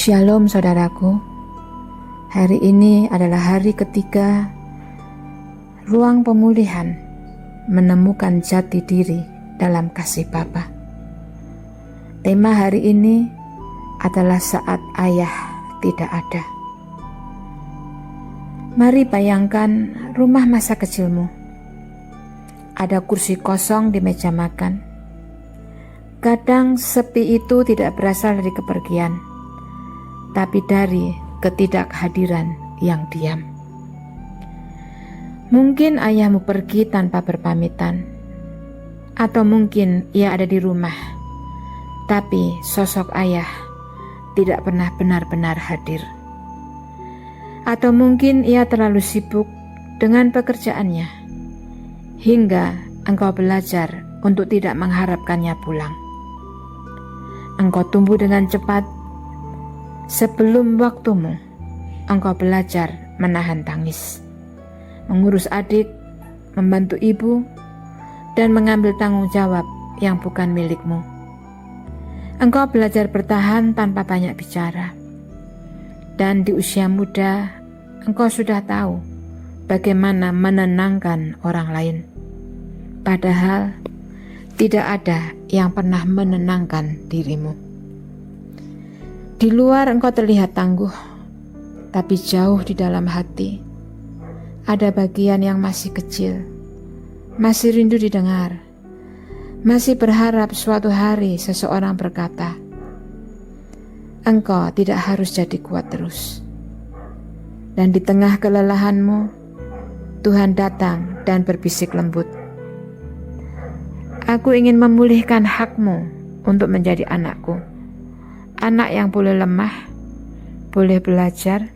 Shalom saudaraku, hari ini adalah hari ketiga ruang pemulihan menemukan jati diri dalam kasih Bapa. Tema hari ini adalah saat ayah tidak ada. Mari bayangkan rumah masa kecilmu. Ada kursi kosong di meja makan. Kadang sepi itu tidak berasal dari kepergian, tapi dari ketidakhadiran yang diam. Mungkin ayahmu pergi tanpa berpamitan, atau mungkin ia ada di rumah, tapi sosok ayah tidak pernah benar-benar hadir. Atau mungkin ia terlalu sibuk dengan pekerjaannya, hingga engkau belajar untuk tidak mengharapkannya pulang. Engkau tumbuh dengan cepat. Sebelum waktumu, engkau belajar menahan tangis, mengurus adik, membantu ibu, dan mengambil tanggung jawab yang bukan milikmu. Engkau belajar bertahan tanpa banyak bicara. Dan di usia muda, engkau sudah tahu bagaimana menenangkan orang lain. Padahal, tidak ada yang pernah menenangkan dirimu. Di luar engkau terlihat tangguh, tapi jauh di dalam hati ada bagian yang masih kecil, masih rindu didengar, masih berharap suatu hari seseorang berkata, engkau tidak harus jadi kuat terus. Dan di tengah kelelahanmu, Tuhan datang dan berbisik lembut, aku ingin memulihkan hakmu untuk menjadi anakku. Anak yang boleh lemah, boleh belajar,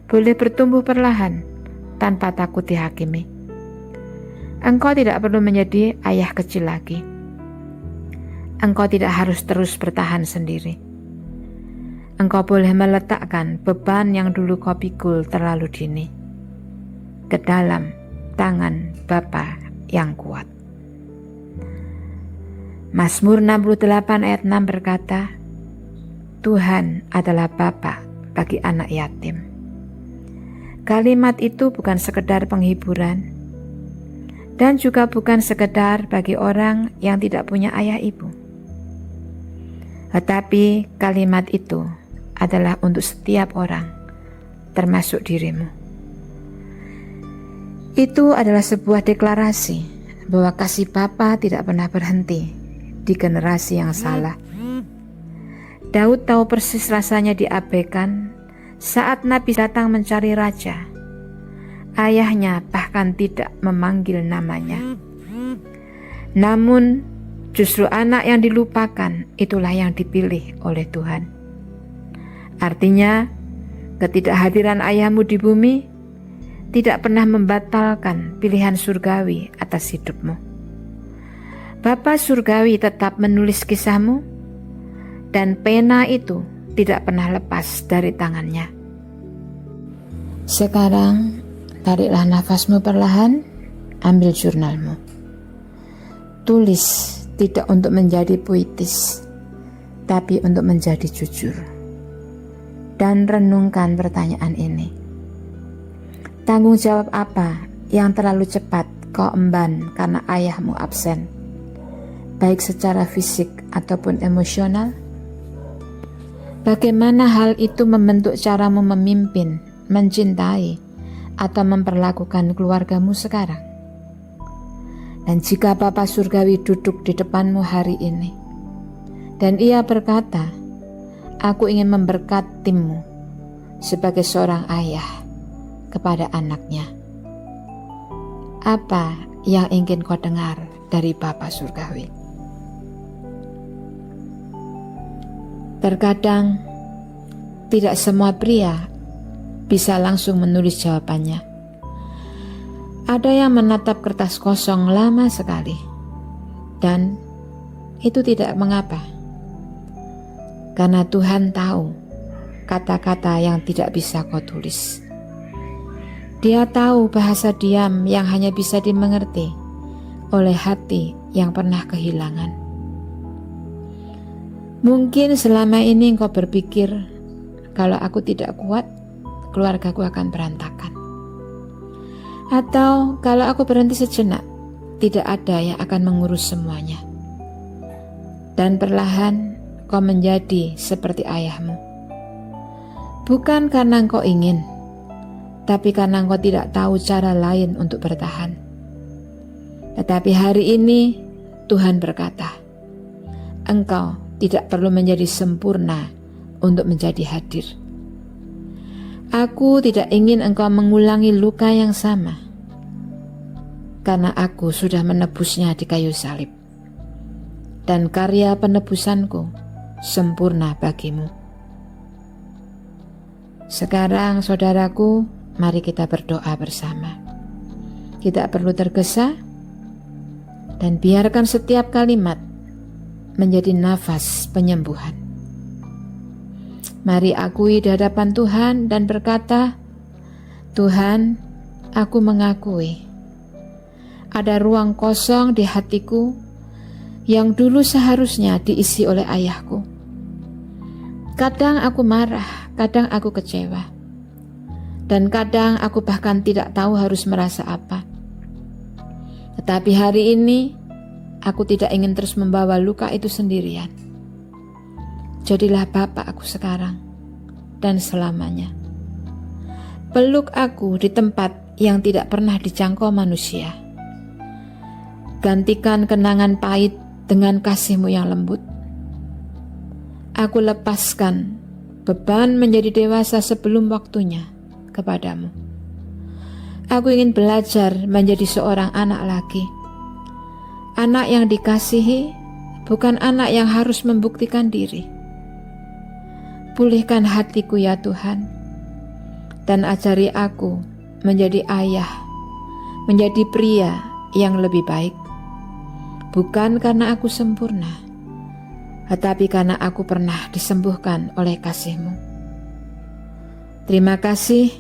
boleh bertumbuh perlahan tanpa takut dihakimi. Engkau tidak perlu menjadi ayah kecil lagi. Engkau tidak harus terus bertahan sendiri. Engkau boleh meletakkan beban yang dulu kau pikul terlalu dini ke dalam tangan Bapa yang kuat. Mazmur 68 ayat 6 berkata, Tuhan adalah Bapa bagi anak yatim. Kalimat itu bukan sekedar penghiburan dan juga bukan sekedar bagi orang yang tidak punya ayah ibu. Tetapi kalimat itu adalah untuk setiap orang, termasuk dirimu. Itu adalah sebuah deklarasi bahwa kasih Bapa tidak pernah berhenti di generasi yang salah. Daud tahu persis rasanya diabaikan saat Nabi datang mencari raja. Ayahnya bahkan tidak memanggil namanya. Namun justru anak yang dilupakan itulah yang dipilih oleh Tuhan. Artinya ketidakhadiran ayahmu di bumi tidak pernah membatalkan pilihan surgawi atas hidupmu. Bapa surgawi tetap menulis kisahmu, dan pena itu tidak pernah lepas dari tangannya. Sekarang, tariklah nafasmu perlahan, ambil jurnalmu. Tulis tidak untuk menjadi puitis, tapi untuk menjadi jujur. Dan renungkan pertanyaan ini. Tanggung jawab apa yang terlalu cepat kau emban karena ayahmu absen, baik secara fisik ataupun emosional? Bagaimana hal itu membentuk caramu memimpin, mencintai, atau memperlakukan keluargamu sekarang? Dan jika Bapa Surgawi duduk di depanmu hari ini, dan ia berkata, aku ingin memberkatimu sebagai seorang ayah kepada anaknya. Apa yang ingin kau dengar dari Bapa Surgawi? Terkadang tidak semua pria bisa langsung menulis jawabannya. Ada yang menatap kertas kosong lama sekali, dan itu tidak mengapa. Karena Tuhan tahu kata-kata yang tidak bisa kau tulis. Dia tahu bahasa diam yang hanya bisa dimengerti oleh hati yang pernah kehilangan. Mungkin selama ini engkau berpikir kalau aku tidak kuat, keluargaku akan berantakan. Atau kalau aku berhenti sejenak, tidak ada yang akan mengurus semuanya. Dan perlahan kau menjadi seperti ayahmu. Bukan karena engkau ingin, tapi karena engkau tidak tahu cara lain untuk bertahan. Tetapi hari ini Tuhan berkata, engkau tidak perlu menjadi sempurna untuk menjadi hadir. Aku tidak ingin engkau mengulangi luka yang sama, karena aku sudah menebusnya di kayu salib, dan karya penebusanku sempurna bagimu. Sekarang saudaraku, mari kita berdoa bersama. Tidak perlu tergesa, dan biarkan setiap kalimat menjadi nafas penyembuhan. Mari akui di hadapan Tuhan dan berkata, Tuhan, aku mengakui ada ruang kosong di hatiku yang dulu seharusnya diisi oleh ayahku. Kadang aku marah, kadang aku kecewa, dan kadang aku bahkan tidak tahu harus merasa apa. Tetapi hari ini, aku tidak ingin terus membawa luka itu sendirian. Jadilah Bapa aku sekarang dan selamanya. Peluk aku di tempat yang tidak pernah dijangkau manusia. Gantikan kenangan pahit dengan kasih-Mu yang lembut. Aku lepaskan beban menjadi dewasa sebelum waktunya kepadamu. Aku ingin belajar menjadi seorang anak lagi. Anak yang dikasihi, bukan anak yang harus membuktikan diri. Pulihkan hatiku ya Tuhan, dan ajari aku menjadi ayah, menjadi pria yang lebih baik. Bukan karena aku sempurna, tetapi karena aku pernah disembuhkan oleh kasih-Mu. Terima kasih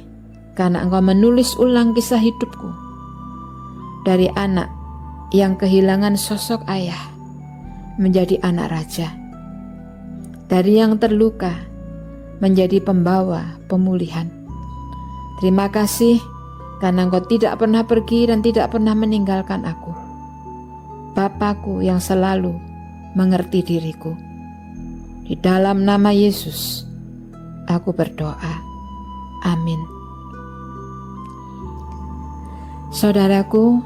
karena Engkau menulis ulang kisah hidupku, dari anak yang kehilangan sosok ayah menjadi anak raja, dari yang terluka menjadi pembawa pemulihan. Terima kasih karena Engkau tidak pernah pergi dan tidak pernah meninggalkan aku, Bapakku yang selalu mengerti diriku. Di dalam nama Yesus aku berdoa. Amin. Saudaraku,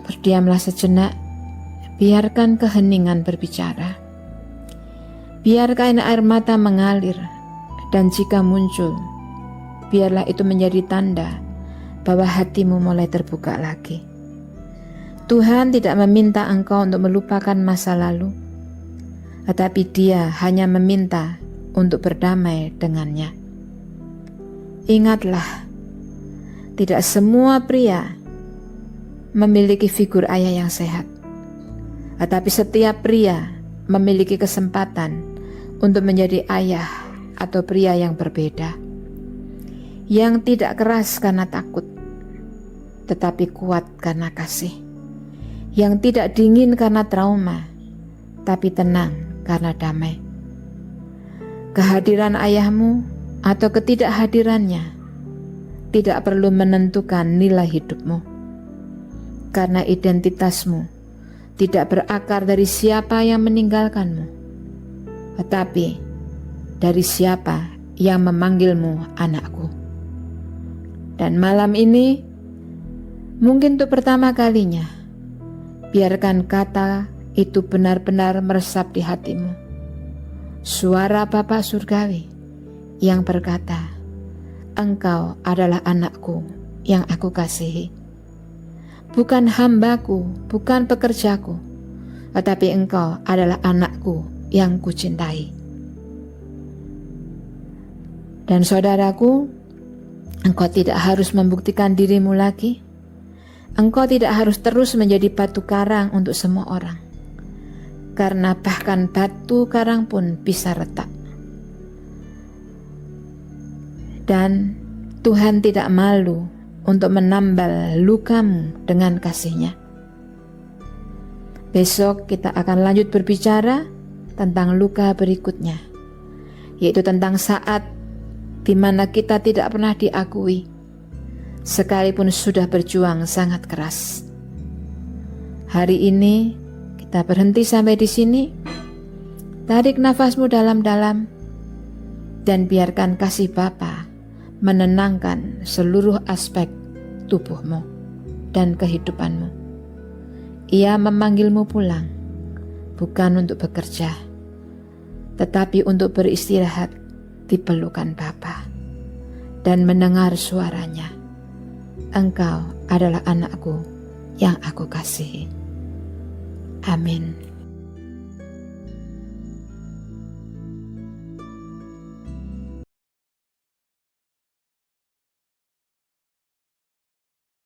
berdiamlah sejenak, biarkan keheningan berbicara. Biarkan air mata mengalir, dan jika muncul, biarlah itu menjadi tanda bahwa hatimu mulai terbuka lagi. Tuhan tidak meminta engkau untuk melupakan masa lalu, tetapi Dia hanya meminta untuk berdamai dengannya. Ingatlah, tidak semua pria memiliki figur ayah yang sehat, tetapi setiap pria memiliki kesempatan untuk menjadi ayah atau pria yang berbeda, yang tidak keras karena takut, tetapi kuat karena kasih, yang tidak dingin karena trauma, tapi tenang karena damai. Kehadiran ayahmu atau ketidakhadirannya tidak perlu menentukan nilai hidupmu, karena identitasmu tidak berakar dari siapa yang meninggalkanmu, tetapi dari siapa yang memanggilmu anakku. Dan malam ini, mungkin untuk pertama kalinya, biarkan kata itu benar-benar meresap di hatimu. Suara Bapa Surgawi yang berkata, engkau adalah anakku yang aku kasihi. Bukan hambaku, bukan pekerjaku, tetapi engkau adalah anakku yang kucintai. Dan saudaraku, engkau tidak harus membuktikan dirimu lagi. Engkau tidak harus terus menjadi batu karang untuk semua orang, karena bahkan batu karang pun bisa retak. Dan Tuhan tidak malu untuk menambal lukamu dengan kasih-Nya. Besok kita akan lanjut berbicara tentang luka berikutnya, yaitu tentang saat di mana kita tidak pernah diakui, sekalipun sudah berjuang sangat keras. Hari ini kita berhenti sampai di sini. Tarik nafasmu dalam-dalam dan biarkan kasih Bapa menenangkan seluruh aspek tubuhmu dan kehidupanmu. Ia memanggilmu pulang, bukan untuk bekerja, tetapi untuk beristirahat di pelukan Bapa dan mendengar suaranya. Engkau adalah anakku yang aku kasihi. Amin.